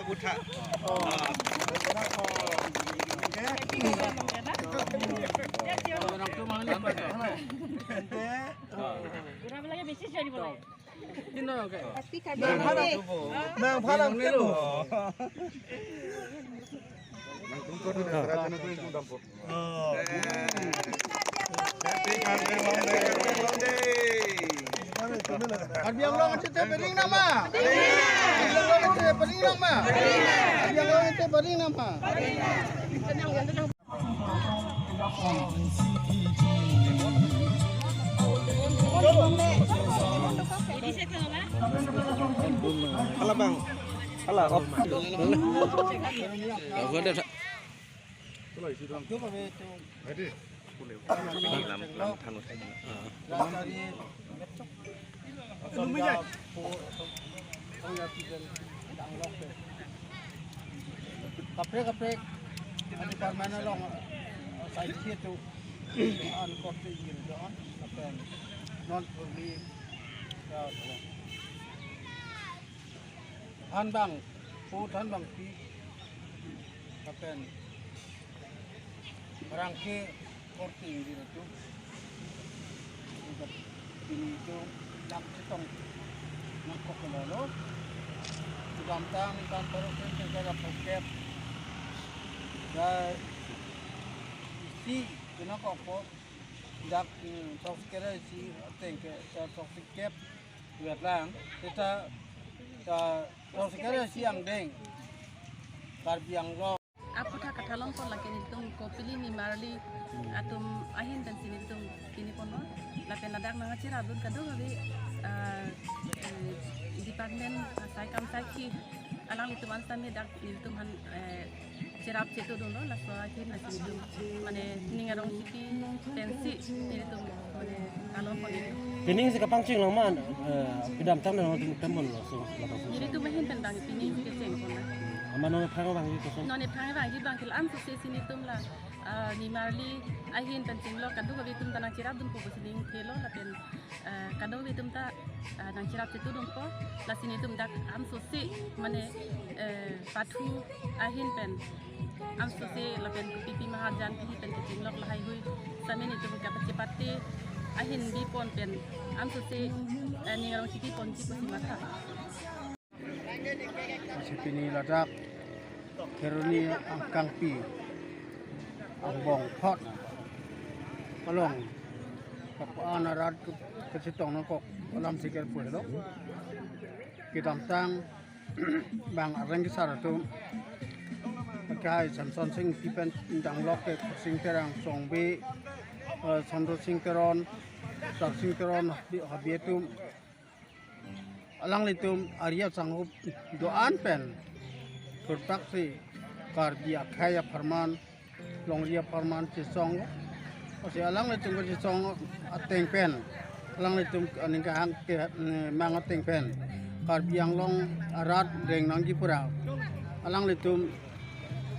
Buta. Biang long itu bering nama. Biang long itu bering nama. Biang long itu bering nama. Halo bang. Halo. Aku ada. Kaprek ada permainan long side itu an kopi gitu kan apa non pergi han bang han bang pi kapen rangke kopi gitu ini itu nak cetong nak kok lo gampang kan baru kita pakai dan si kena kopo dak software si tengke software buat lang kita software si yang deng karbiang lo aku tak katalong pon lagi nitung kopili ni marli atum ahin dan sini nitung kini pono lapen ladak nangacir abun kadang kali departemen saya kam saki alang itu mantan ni dak nitung han cerap cetu dulu lah soal akhir nasi itu mana ningarong siki pensi itu mana kalau pon itu Pining si kapancing lang man pidam tang na natin temon lo so jadi tu mahin tentang ini keceng pon lah amano phang bang itu so noni phang bang di bang kilam tu sini tum lah ni marli ahin penting lo kadu kabi tum tanang cerap dun ko sining thelo lapen kadu kabi tum ta nang cerap cetu dun ko la sini tum dak am sosi mane patu ahin pen am sosi lapen pipi mahajan pi pen kecing lo lahai hui samin itu kapat cepati ahin bi pon pen am sosi ni ngarong siki pon ci ko simata Sipini ladak keruni angkang pi ambong pot kalong kapaan arat ke sitong nangkok alam sikir pun lo kita tang bang areng kisar tu kai samson sing pipen dang lok ke sing terang song be sondro sing teron sak sing teron di habietum alang litum Arya sanggup doan pen bertaksi kardia kaya farman longria farman cisong masih alang litum cisong ateng pen alang litum aningka hang ke mang ateng pen karbiang long arat deng nanggi pura alang litum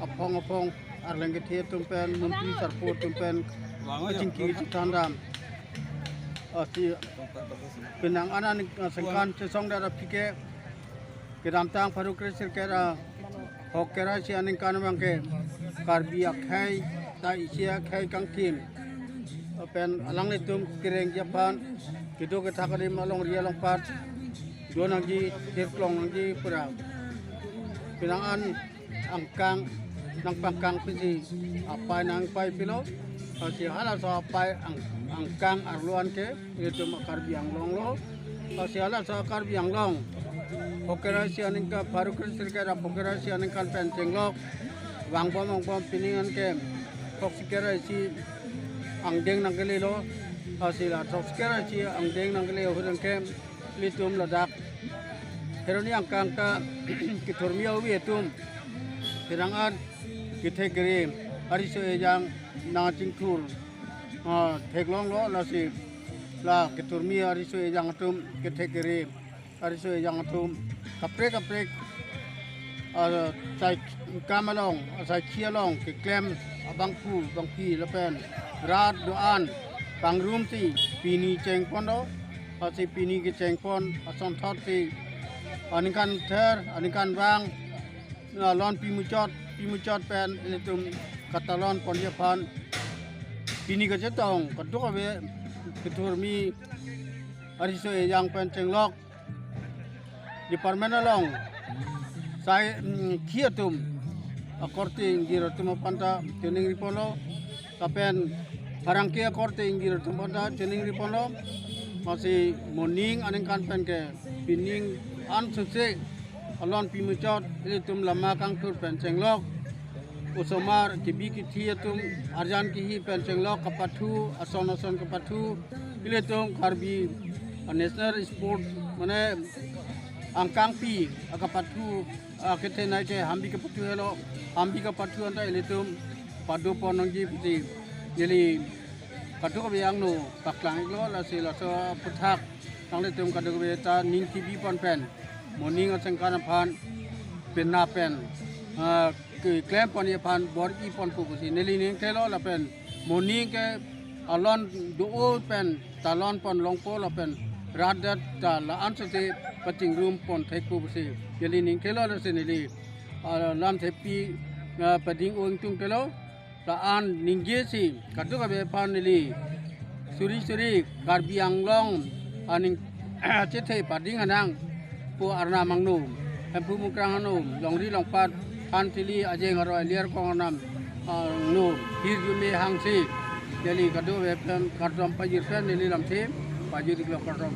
apong arleng ke tumpen menteri sarpo tumpen kecingki citandam si penang anan sengkan sesong dara pike kedam tang paru kresil kera hokera si aning kan bangke karbi akhai ta isia khai kangkim pen alang litum kireng japan kido ke thakari malong ria long pat do nangji hirklong nangji pura penangan angkang nang pangkang pisi apa nang pai pilo si hala so pai angkang arluan ke itu makar biang long lo si hala so kar biang long pokera si aning ka baru kristil ke ra pokera si aning kan penceng lo wang bom piningan ke pokera si angdeng nang kele lo si la pokera si angdeng nang kele hurang ke litum ladak heroni angkang ka kiturmia wi etum pirangan kitegeri hari so yang na cingkur teglong lo la si la keturmi hari so yang atum ketegeri hari so yang atum kaprek sai kamalong sai kialong ke klem abang pi lepen rat doan bang room ti pini ceng pondo si pini ke cengpon ason thot si anikan ter anikan bang lon pimucot pen ilitum katalon pon Japan pini ke cetong kaduk abe ketur mi ariso yang pen cenglok di parmena long sai kiatum akorte ingiro tuma panta tening ripono kapen parang kia korte ingiro tuma panta tening ripono masih morning aningkan pen ke pining an sukse alon pimucot ilitum lama kang tur pen cenglok usomar kibi kitiatum arjan kihi pen cenglok kapatu ason kapatu ilitum karbi national sport mane angkang pi akapatu kete naike hambi kapatu hello hambi kapatu anta ilitum padu ponongji piti jadi kadu ko yang no paklang lo la si la so puthak tang le tum kadu ko ta ning tv pon pen morning asangkan phan pen na pen ke klem pon ye phan bor i pon pu si neli ning thelo la pen morning ke alon do pen talon pon longpo la pen radat ta la ansate pating room pon thek pu si yeli ning thelo la si neli lam thepi pading ung tung thelo la an ningje si kadu ka be pan neli suri karbi anglong aning chethe pading anang pu arna mangnu empu mukrang anu longri longpat pan tili ajeng aro liar kong nam nu hir jume hangsi jadi kadu be pen kardom pajir pen neli lam the pajir klo kardom